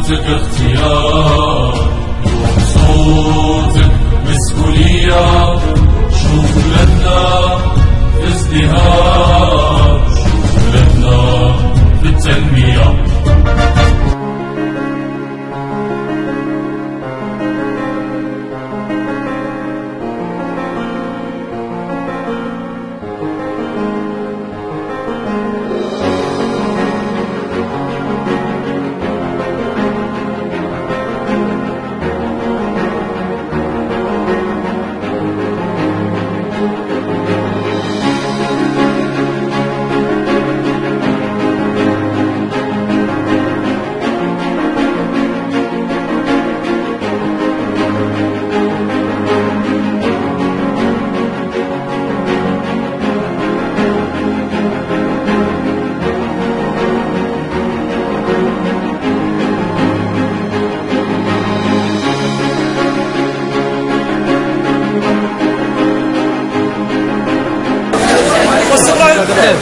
صوتك اختيار، يوم صوتك مسؤولية. شوف بلدنا في ازدهار، شوف بلدنا في التنمية.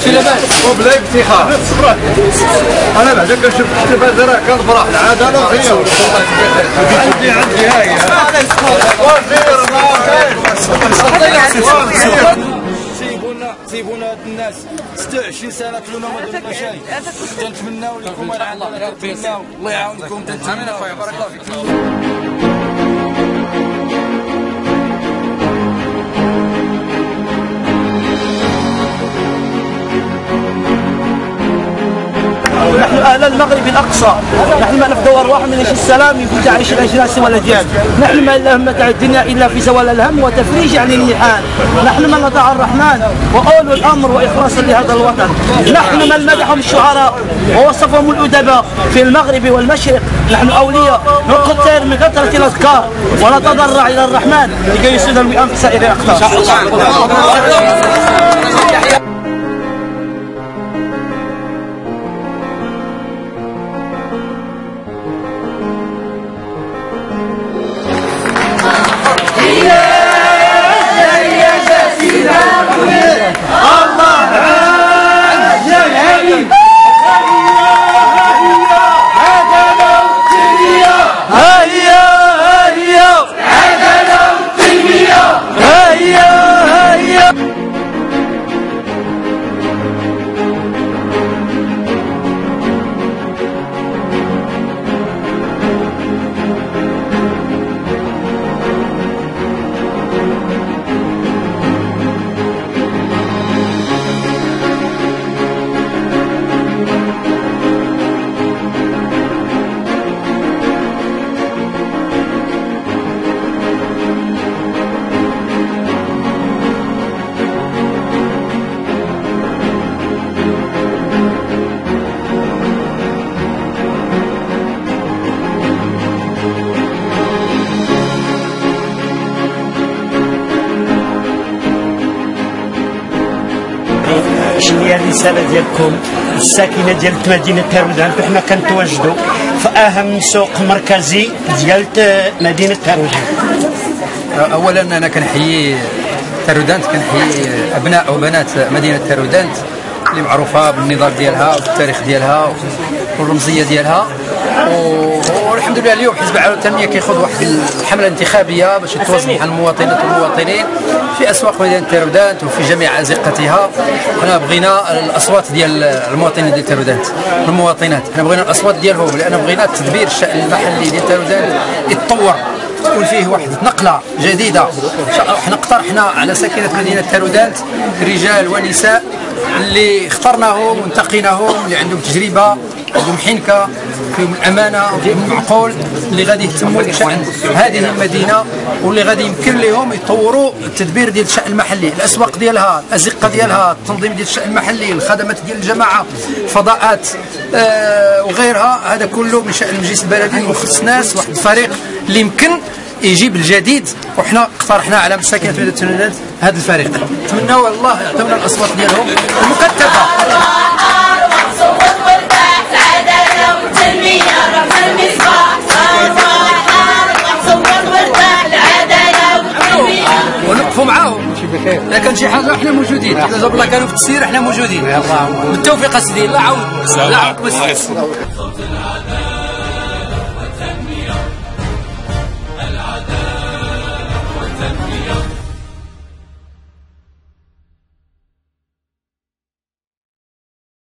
شي لاباس وبلا افتخار. انا بعدا كنشوف التلفاز راه كنفرح. العداله هي عندي هاي سيبونا هاد الناس 26 سنه كلنا ما درنا شيء. تنتمناو لكم الله يعاونكم. امين اخويا بارك الله فيك. نحن أهل المغرب الأقصى، نحن ما نفدوا أرواحنا من السلام يكون تعيش الأجناس والأجيال. نحن ما الهم تاع الدنيا إلا في زوال الهم وتفريج عن النحال. نحن من نطاع الرحمن وأولو الأمر وإخلاصا لهذا الوطن. نحن من مدحهم الشعراء ووصفهم الأدباء في المغرب والمشرق. نحن أولياء نقتر من كثرة الأذكار ونتضرع إلى الرحمن لكي يسعدنا الوئام في سائر الأقطار. شنو هي الرساله ديالكم الساكنه ديال مدينه تارودان؟ حنا كنتواجدوا في اهم سوق مركزي ديال مدينه تارودان. اولا انا كنحيي تارودانت، كنحيي ابناء وبنات مدينه تارودانت اللي معروفه بالنضال ديالها والتاريخ ديالها والرمزيه ديالها. والحمد لله اليوم حزب العداله والتنميه كيخوض واحد الحمله انتخابيه باش يتواصل مع المواطنات والمواطنين في اسواق مدينه تارودانت وفي جميع ازقتها. حنا بغينا الاصوات ديال المواطنين ديال تارودانت والمواطنات، حنا بغينا الاصوات ديالهم لان بغينا تدبير الشأن المحلي ديال تارودانت يتطور، تكون فيه واحد نقله جديده. حنا اقترحنا على ساكنه مدينه تارودانت رجال ونساء اللي اخترناهم وانتقيناهم، اللي عندهم تجربه، عندهم حنكه، فيهم الامانه وفيهم المعقول، اللي غادي يهتموا بشان هذه المدينه واللي غادي يمكن لهم يطوروا التدبير ديال الشأن المحلي، الاسواق ديالها، الازقه ديالها، التنظيم ديال الشأن المحلي، الخدمات ديال الجماعه، فضاءات وغيرها. هذا كله من شأن المجلس البلدي وخص ناس واحد الفريق اللي يمكن يجيب الجديد. وحنا اقترحنا على مساكن مدينه تارودانت هذا الفريق. نتمنوا الله يعطيونا الاصوات ديالهم المكتفه. ونقفوا معاهم اذا كان شي حاجه احنا موجودين، اذا جاب الله كانوا في التسيير احنا موجودين. بالتوفيق اسيدي. الله يعاون. الله يعاونك.